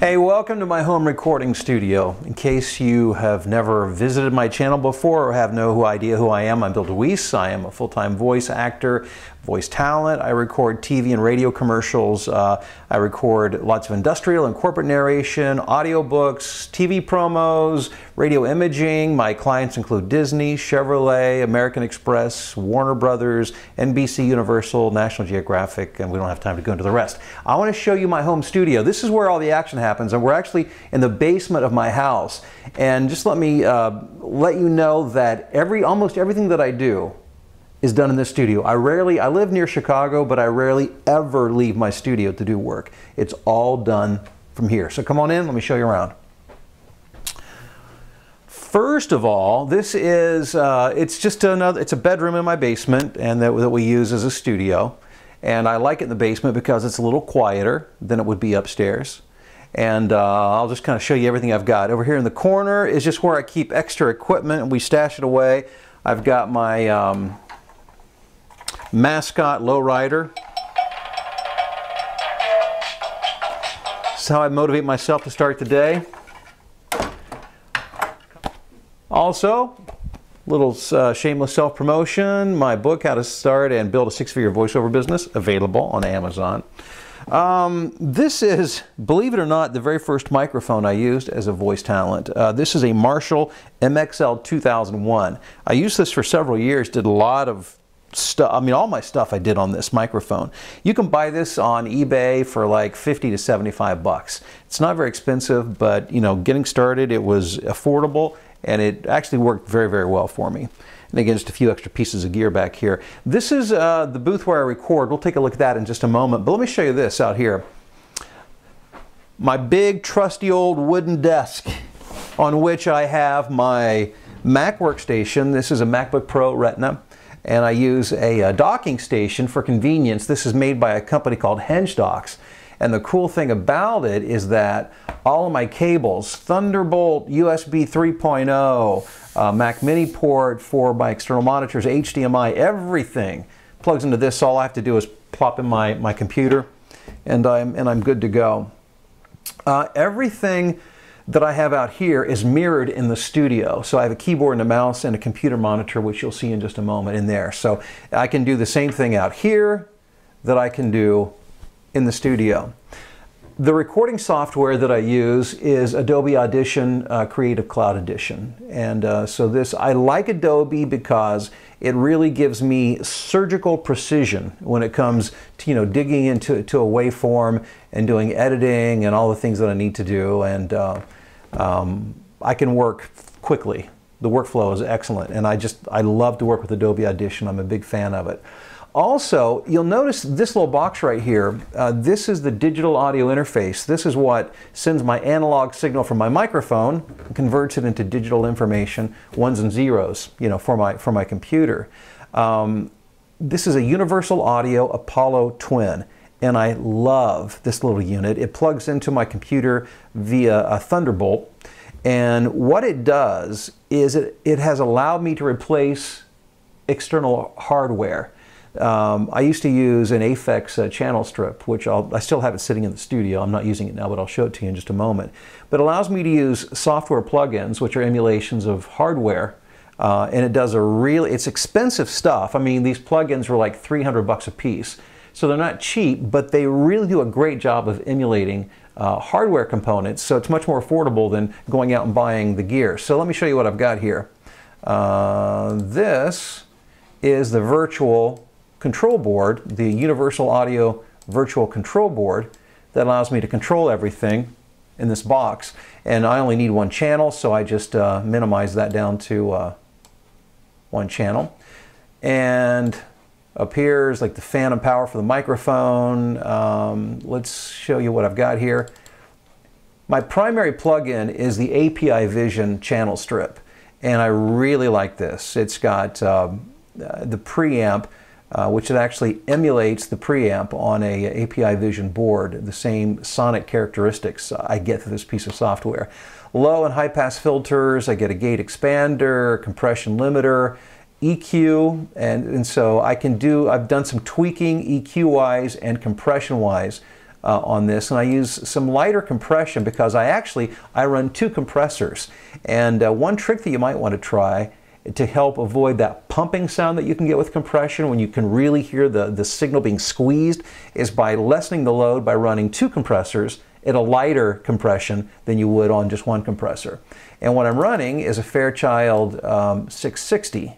Hey, welcome to my home recording studio. In case you have never visited my channel before or have no idea who I am, I'm Bill DeWeese. I am a full-time voice actor, voice talent. I record TV and radio commercials. I record lots of industrial and corporate narration, audiobooks, TV promos, radio imaging. My clients include Disney, Chevrolet, American Express, Warner Brothers, NBC Universal, National Geographic, and we don't have time to go into the rest. I want to show you my home studio. This is where all the action happens, and we're actually in the basement of my house. And just let me let you know that almost everything that I do is done in this studio. I live near Chicago, but I rarely ever leave my studio to do work. It's all done from here. So come on in, let me show you around. First of all, this is, it's a bedroom in my basement, and that we use as a studio. And I like it in the basement because it's a little quieter than it would be upstairs. And I'll just kind of show you everything I've got. Over here in the corner is just where I keep extra equipment, and we stash it away. I've got my mascot lowrider. This is how I motivate myself to start the day. Also, little shameless self-promotion, my book, How to Start and Build a Six-Figure Voiceover Business, available on Amazon. This is, believe it or not, the very first microphone I used as a voice talent. This is a Marshall MXL 2001. I used this for several years, did a lot of stuff. I mean, all my stuff I did on this microphone. You can buy this on eBay for like 50 to 75 bucks. It's not very expensive, but you know, getting started, it was affordable, and it actually worked very, very well for me. And again, just a few extra pieces of gear back here. This is the booth where I record. We'll take a look at that in just a moment, but let me show you this out here. My big, trusty old wooden desk on which I have my Mac workstation. This is a MacBook Pro Retina, and I use a docking station for convenience. This is made by a company called Henge Docks. And the cool thing about it is that all of my cables, Thunderbolt, USB 3.0, Mac Mini port for my external monitors, HDMI, everything plugs into this. All I have to do is plop in my computer, and I'm good to go. Everything that I have out here is mirrored in the studio. So I have a keyboard and a mouse and a computer monitor, which you'll see in just a moment in there. So I can do the same thing out here that I can do in the studio. The recording software that I use is Adobe Audition Creative Cloud Edition. And so I like Adobe because it really gives me surgical precision when it comes to, you know, digging into a waveform and doing editing and all the things that I need to do. And I can work quickly. The workflow is excellent, and I love to work with Adobe Audition. I'm a big fan of it. Also, you'll notice this little box right here. This is the digital audio interface. This is what sends my analog signal from my microphone and converts it into digital information, ones and zeros, you know, for my computer. This is a Universal Audio Apollo Twin, and I love this little unit. It plugs into my computer via a Thunderbolt, and what it does is it has allowed me to replace external hardware. I used to use an Aphex channel strip, which I still have it sitting in the studio. I'm not using it now, but I'll show it to you in just a moment. But it allows me to use software plugins, which are emulations of hardware, and it does it's expensive stuff. I mean, these plugins were like 300 bucks a piece. So they're not cheap, but they really do a great job of emulating hardware components, so it's much more affordable than going out and buying the gear. So let me show you what I've got here. This is the virtual control board, the Universal Audio Virtual Control Board, that allows me to control everything in this box. And I only need one channel, so I just minimize that down to one channel. And up here is like the phantom power for the microphone. Let's show you what I've got here. My primary plugin is the API Vision channel strip, and I really like this. It's got the preamp, which it actually emulates the preamp on a API Vision board, the same sonic characteristics I get through this piece of software. Low and high pass filters, I get a gate expander, compression limiter, EQ, and so I've done some tweaking EQ-wise and compression-wise on this, and I use some lighter compression because I run 2 compressors. And one trick that you might want to try to help avoid that pumping sound that you can get with compression when you can really hear the signal being squeezed is by lessening the load by running 2 compressors at a lighter compression than you would on just 1 compressor. And what I'm running is a Fairchild 660.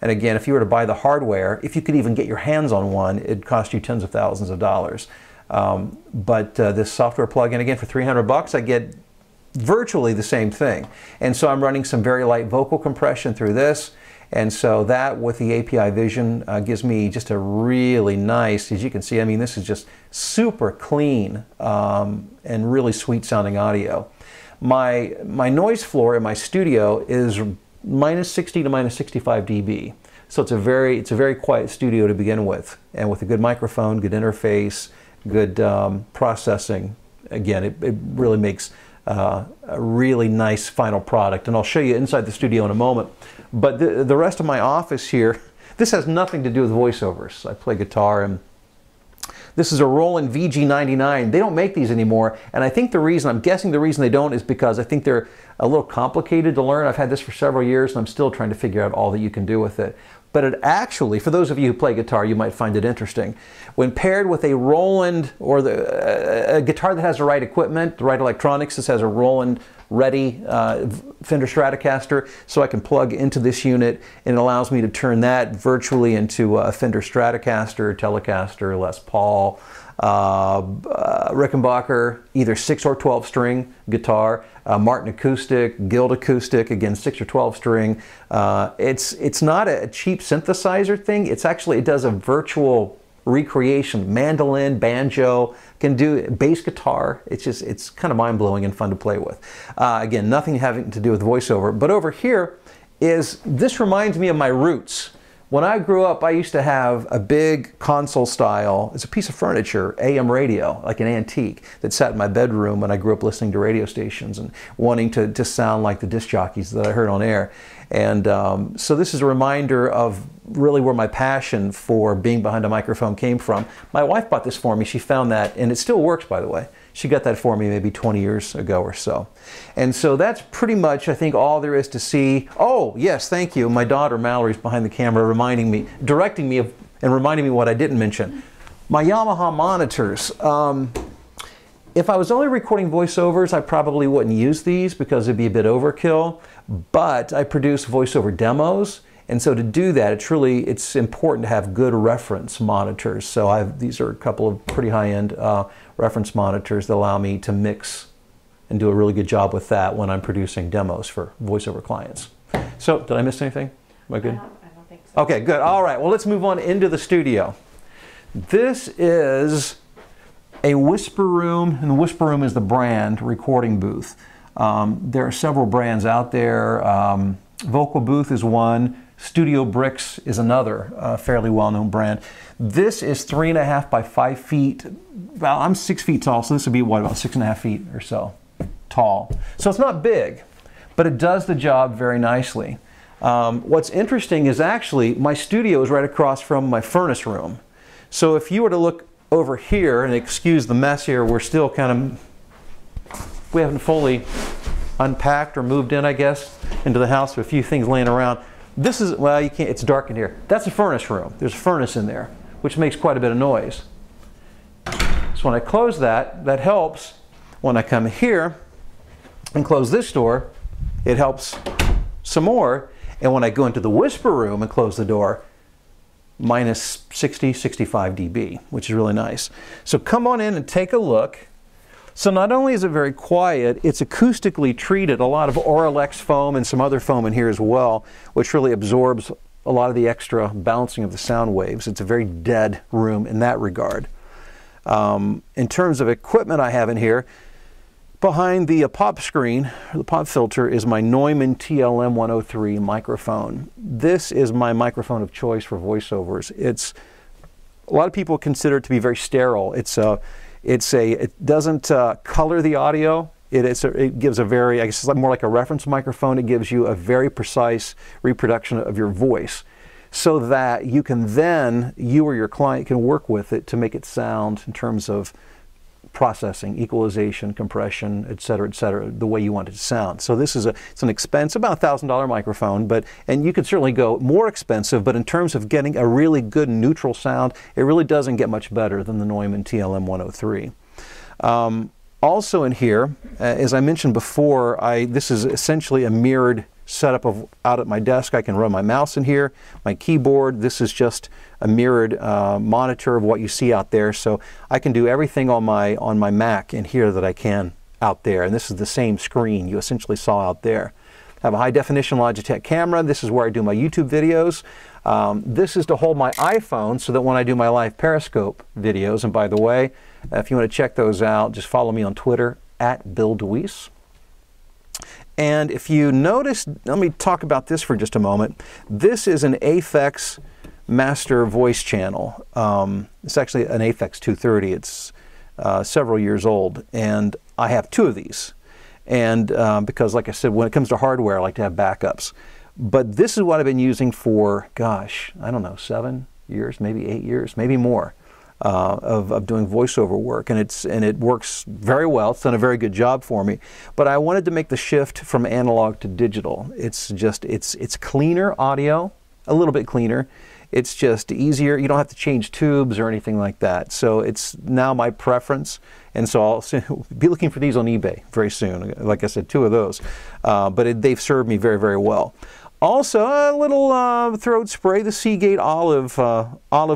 And again, if you were to buy the hardware, if you could even get your hands on one, it'd cost you tens of thousands of dollars. But this software plugin, again, for $300, I get virtually the same thing. And so I'm running some very light vocal compression through this. And so that with the API Vision gives me just a really nice, as you can see, I mean, this is just super clean and really sweet sounding audio. My noise floor in my studio is -60 to -65 dB. So it's a very quiet studio to begin with. And with a good microphone, good interface, good processing, again, it really makes a really nice final product. And I'll show you inside the studio in a moment. But the rest of my office here, this has nothing to do with voiceovers. I play guitar, and this is a Roland VG99. They don't make these anymore, and I think I'm guessing the reason they don't is because I think they're a little complicated to learn. I've had this for several years, and I'm still trying to figure out all that you can do with it. But it actually, for those of you who play guitar, you might find it interesting. When paired with a Roland, or a guitar that has the right equipment, the right electronics, this has a Roland ready Fender Stratocaster, so I can plug into this unit, and it allows me to turn that virtually into a Fender Stratocaster, Telecaster, Les Paul, Rickenbacker, either 6 or 12 string guitar, Martin acoustic, Guild acoustic, again 6 or 12 string. It's not a cheap synthesizer thing. It's actually, it does a virtual recreation, mandolin, banjo, can do bass guitar. It's kind of mind-blowing and fun to play with. Again, nothing having to do with voiceover. But over here this reminds me of my roots. When I grew up, I used to have a big console style, it's a piece of furniture, AM radio, like an antique, that sat in my bedroom when I grew up listening to radio stations and wanting to sound like the disc jockeys that I heard on air. And so this is a reminder of really where my passion for being behind a microphone came from. My wife bought this for me. She found that, and it still works, by the way. She got that for me maybe 20 years ago or so. And so that's pretty much, I think, all there is to see. Oh, yes, thank you. My daughter Mallory's behind the camera reminding me, directing me of, and reminding me what I didn't mention. My Yamaha monitors. If I was only recording voiceovers, I probably wouldn't use these because it'd be a bit overkill. But I produce voiceover demos, and so to do that, it's important to have good reference monitors. So these are a couple of pretty high-end reference monitors that allow me to mix and do a really good job with that when I'm producing demos for voiceover clients. So, did I miss anything? Am I good? I don't think so. Okay, good. All right, well, let's move on into the studio. This is a Whisper Room, and the Whisper Room is the brand recording booth. There are several brands out there. Vocal Booth is one. Studio Bricks is another fairly well-known brand. This is 3.5 by 5 feet. Well, I'm 6 feet tall, so this would be what, about 6.5 feet or so tall. So it's not big, but it does the job very nicely. What's interesting is actually my studio is right across from my furnace room. So if you were to look over here, and excuse the mess here, we're still we haven't fully unpacked or moved in, I guess, into the house with a few things laying around. This is, well, you can't, it's dark in here. That's a furnace room. There's a furnace in there, which makes quite a bit of noise. So when I close that, that helps. When I come here and close this door, it helps some more. And when I go into the Whisper Room and close the door, minus 60, 65 dB, which is really nice. So come on in and take a look. So not only is it very quiet, it's acoustically treated. A lot of Auralex foam and some other foam in here as well, which really absorbs a lot of the extra bouncing of the sound waves. It's a very dead room in that regard. In terms of equipment I have in here, behind the pop screen, or the pop filter, is my Neumann TLM 103 microphone. This is my microphone of choice for voiceovers. A lot of people consider it to be very sterile. It doesn't color the audio. It gives a very, I guess it's more like a reference microphone. It gives you a very precise reproduction of your voice so that you can then, you or your client can work with it to make it sound in terms of processing, equalization, compression, et cetera, the way you want it to sound. So this is it's an expensive, about $1,000 microphone, and you could certainly go more expensive, but in terms of getting a really good neutral sound, it really doesn't get much better than the Neumann TLM 103. Also in here, as I mentioned before, this is essentially a mirrored setup of out at my desk. I can run my mouse in here, my keyboard. This is just a mirrored monitor of what you see out there. So I can do everything on my Mac in here that I can out there. And this is the same screen you essentially saw out there. I have a high definition Logitech camera. This is where I do my YouTube videos. This is to hold my iPhone so that when I do my live Periscope videos, and by the way, if you want to check those out, just follow me on Twitter @BillDeweese. And if you notice, let me talk about this for just a moment. This is an Aphex Master Voice channel. It's actually an Aphex 230. It's several years old, and I have two of these. And because, like I said, when it comes to hardware, I like to have backups. But this is what I've been using for, gosh, I don't know, 7 years, maybe 8 years, maybe more. Of doing voiceover work, and it works very well. It's done a very good job for me. But I wanted to make the shift from analog to digital. It's cleaner audio, a little bit cleaner. It's just easier. You don't have to change tubes or anything like that. So it's now my preference, and so I'll be looking for these on eBay very soon. Like I said, 2 of those, but they've served me very, very well. Also, a little throat spray, the Seagate olive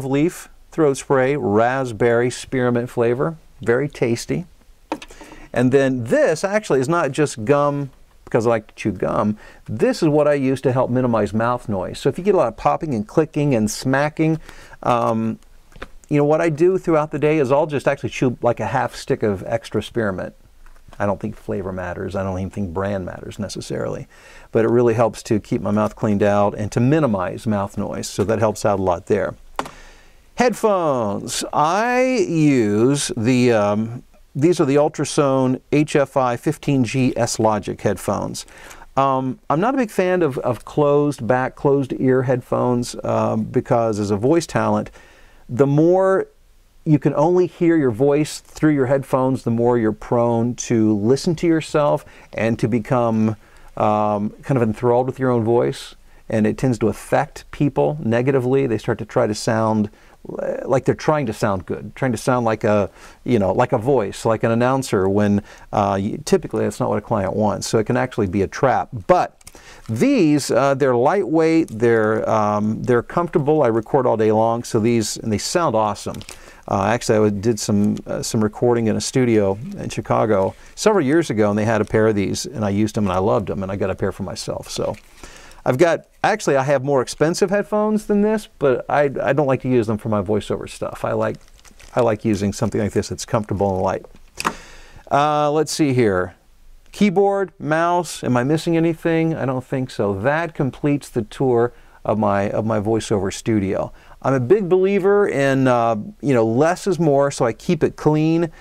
leaf throat spray, raspberry spearmint flavor, very tasty. And then this actually is not just gum because I like to chew gum. This is what I use to help minimize mouth noise. So if you get a lot of popping and clicking and smacking, you know, what I do throughout the day is I'll just actually chew like a half stick of extra spearmint. I don't think flavor matters. I don't even think brand matters necessarily. But it really helps to keep my mouth cleaned out and to minimize mouth noise. So that helps out a lot there. Headphones. I use these are the Ultrasone HFI 15G S-Logic headphones. I'm not a big fan of closed back, closed ear headphones because as a voice talent, the more you can only hear your voice through your headphones, the more you're prone to listen to yourself and to become kind of enthralled with your own voice. And it tends to affect people negatively. They start to try to sound like they're trying to sound good, trying to sound like a, you know, like a voice, like an announcer, when typically that's not what a client wants. So it can actually be a trap. But these, they're lightweight, they're comfortable. I record all day long, so these, and they sound awesome. Actually, I did some recording in a studio in Chicago several years ago, and they had a pair of these, and I used them, and I loved them, and I got a pair for myself. So I've got, actually I have more expensive headphones than this, but I don't like to use them for my voiceover stuff. I like using something like this that's comfortable and light. Let's see here. Keyboard, mouse, am I missing anything? I don't think so. That completes the tour of my voiceover studio. I'm a big believer in, you know, less is more, so I keep it clean.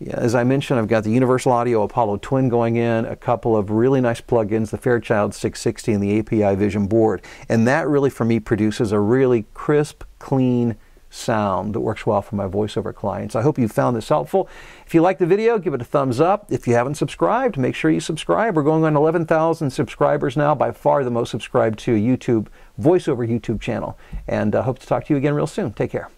As I mentioned, I've got the Universal Audio Apollo Twin going in, a couple of really nice plugins, the Fairchild 660 and the API Vision board. And that really, for me, produces a really crisp, clean sound that works well for my voiceover clients. I hope you found this helpful. If you liked the video, give it a thumbs up. If you haven't subscribed, make sure you subscribe. We're going on 11,000 subscribers now, by far the most subscribed to YouTube, voiceover YouTube channel. And I hope to talk to you again real soon. Take care.